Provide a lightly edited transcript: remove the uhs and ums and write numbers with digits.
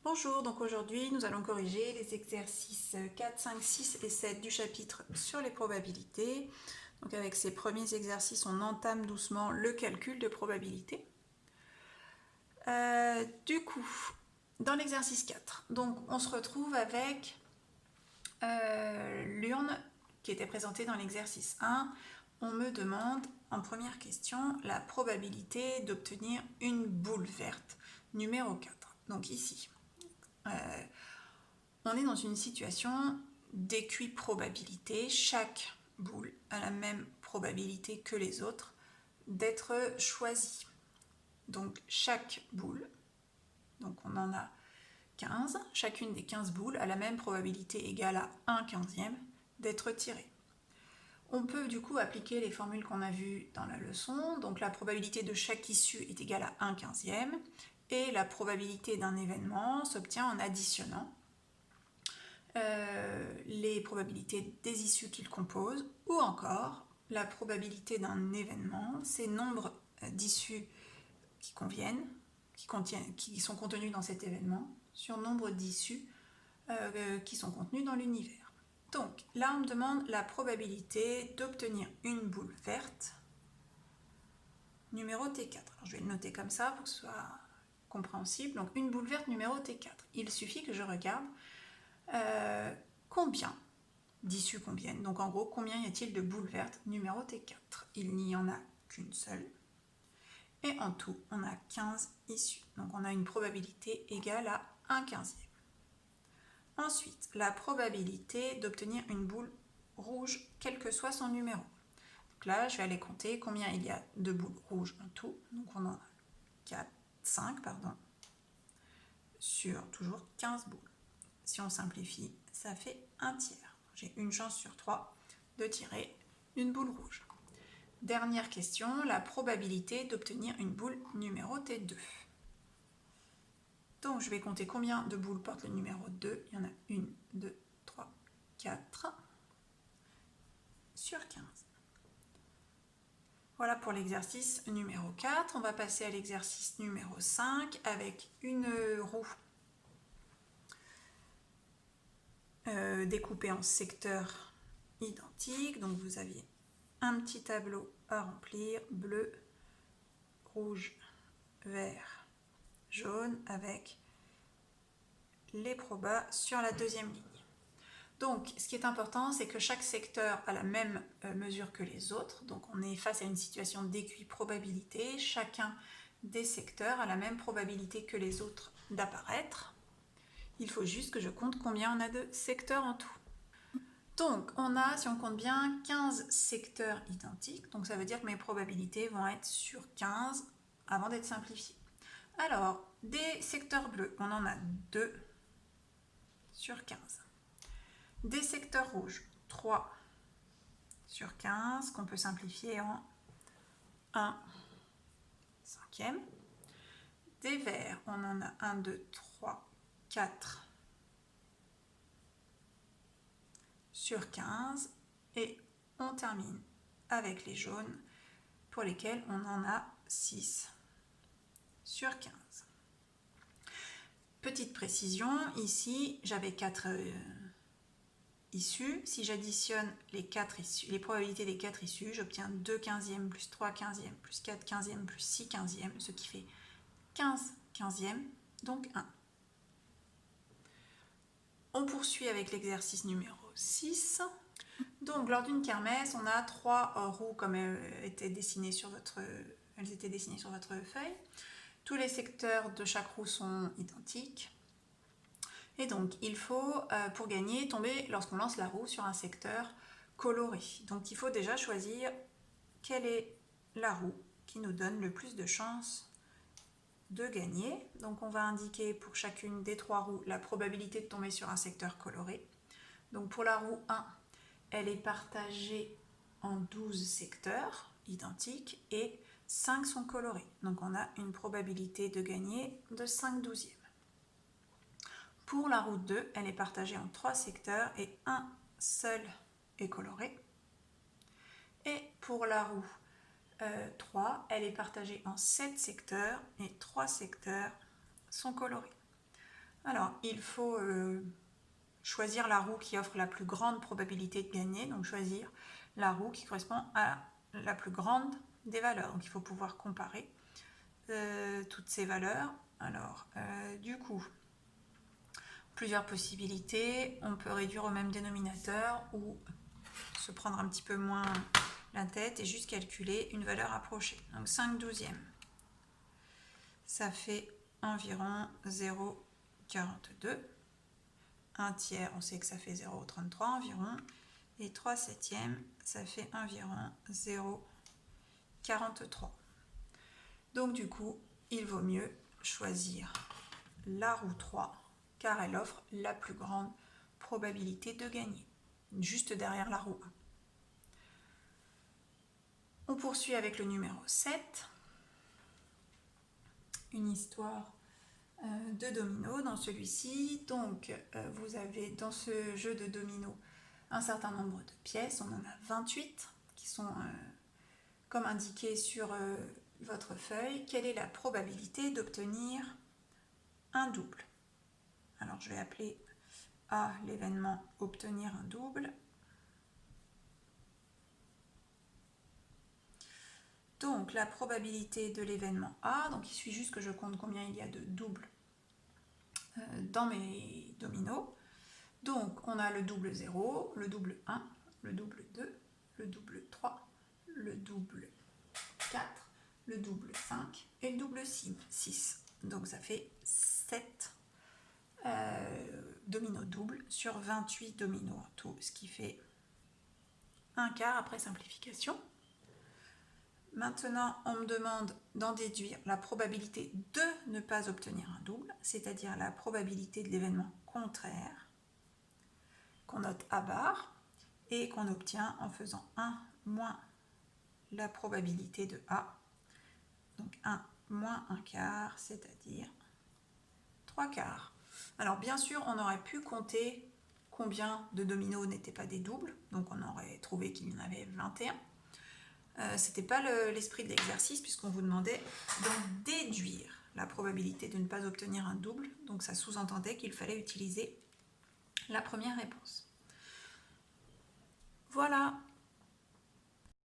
Bonjour, donc aujourd'hui nous allons corriger les exercices 4, 5, 6 et 7 du chapitre sur les probabilités. Donc avec ces premiers exercices, on entame doucement le calcul de probabilité. Du coup, dans l'exercice 4, donc on se retrouve avec l'urne qui était présentée dans l'exercice 1. On me demande en première question la probabilité d'obtenir une boule verte numéro 4. Donc ici, on est dans une situation d'équiprobabilité. Chaque boule a la même probabilité que les autres d'être choisie. Donc chaque boule, donc on en a 15, chacune des 15 boules a la même probabilité égale à 1/15 d'être tirée. On peut du coup appliquer les formules qu'on a vues dans la leçon. Donc la probabilité de chaque issue est égale à 1/15 et la probabilité d'un événement s'obtient en additionnant les probabilités des issues qu'il compose, ou encore la probabilité d'un événement, ces nombres d'issues qui conviennent, qui sont contenus dans cet événement, sur nombre d'issues qui sont contenues dans l'univers. Donc là on me demande la probabilité d'obtenir une boule verte numéro T4. Alors, je vais le noter comme ça pour que ce soit compréhensible. Donc une boule verte numéro T4. Il suffit que je regarde combien d'issues conviennent. Donc en gros, combien y a-t-il de boules vertes numéro T4? Il n'y en a qu'une seule. Et en tout, on a 15 issues. Donc on a une probabilité égale à 1/15. Ensuite, la probabilité d'obtenir une boule rouge, quel que soit son numéro. Donc là, je vais aller compter combien il y a de boules rouges en tout. Donc on en a 5, sur toujours 15 boules. Si on simplifie, ça fait un tiers. J'ai une chance sur 3 de tirer une boule rouge. Dernière question, la probabilité d'obtenir une boule numéro T2. Donc je vais compter combien de boules porte le numéro 2. Il y en a 1, 2, 3, 4 sur 15. Voilà pour l'exercice numéro 4. On va passer à l'exercice numéro 5 avec une roue découpée en secteurs identiques. Donc vous aviez un petit tableau à remplir, bleu, rouge, vert, jaune, avec les probas sur la deuxième ligne. Donc, ce qui est important, c'est que chaque secteur a la même mesure que les autres. Donc, on est face à une situation d'équiprobabilité. Chacun des secteurs a la même probabilité que les autres d'apparaître. Il faut juste que je compte combien on a de secteurs en tout. Donc, on a, si on compte bien, 15 secteurs identiques. Donc, ça veut dire que mes probabilités vont être sur 15 avant d'être simplifiées. Alors, des secteurs bleus, on en a 2 sur 15. Des secteurs rouges, 3 sur 15, qu'on peut simplifier en 1 cinquième. Des verts, on en a 1, 2, 3, 4 sur 15. Et on termine avec les jaunes, pour lesquels on en a 6 sur 15. Petite précision, ici j'avais 4 issues. Si j'additionne les probabilités des 4 issues, j'obtiens 2/15 plus 3/15 plus 4/15 plus 6/15, ce qui fait 15/15, donc 1. On poursuit avec l'exercice numéro 6. Donc lors d'une kermesse, on a 3 roues comme elles étaient dessinées sur votre feuille. Tous les secteurs de chaque roue sont identiques. Et donc, il faut, pour gagner, tomber, lorsqu'on lance la roue, sur un secteur coloré. Donc, il faut déjà choisir quelle est la roue qui nous donne le plus de chances de gagner. Donc, on va indiquer pour chacune des 3 roues la probabilité de tomber sur un secteur coloré. Donc, pour la roue 1, elle est partagée en 12 secteurs identiques et 5 sont colorés. Donc, on a une probabilité de gagner de 5/12. Pour la roue 2, elle est partagée en 3 secteurs et un seul est coloré. Et pour la roue 3, elle est partagée en 7 secteurs et 3 secteurs sont colorés. Alors, il faut choisir la roue qui offre la plus grande probabilité de gagner, donc choisir la roue qui correspond à la plus grande des valeurs. Donc, il faut pouvoir comparer toutes ces valeurs. Alors, du coup, plusieurs possibilités. On peut réduire au même dénominateur ou se prendre un petit peu moins la tête et juste calculer une valeur approchée. Donc 5 douzièmes, ça fait environ 0,42. 1 tiers, on sait que ça fait 0,33 environ. Et 3 septièmes, ça fait environ 0,43. Donc du coup, il vaut mieux choisir la roue 3 car elle offre la plus grande probabilité de gagner, juste derrière la roue 1. On poursuit avec le numéro 7. Une histoire de domino dans celui-ci. Donc, vous avez dans ce jeu de domino un certain nombre de pièces. On en a 28 qui sont comme indiqué sur votre feuille. Quelle est la probabilité d'obtenir un double? Alors, je vais appeler A l'événement obtenir un double. Donc, la probabilité de l'événement A, donc il suffit juste que je compte combien il y a de doubles dans mes dominos. Donc, on a le double 0, le double 1, le double 2, le double 3, le double 4, le double 5 et le double 6. Donc, ça fait 7 dominos doubles sur 28 dominos en tout, ce qui fait un quart après simplification. Maintenant, on me demande d'en déduire la probabilité de ne pas obtenir un double, c'est-à-dire la probabilité de l'événement contraire, qu'on note à barre, et qu'on obtient en faisant 1 moins la probabilité de A, donc 1 moins 1 quart, c'est-à-dire 3 quarts. Alors bien sûr, on aurait pu compter combien de dominos n'étaient pas des doubles, donc on aurait trouvé qu'il y en avait 21. C'était pas l'esprit de l'exercice puisqu'on vous demandait d'en déduire la probabilité de ne pas obtenir un double, donc ça sous-entendait qu'il fallait utiliser la première réponse. Voilà.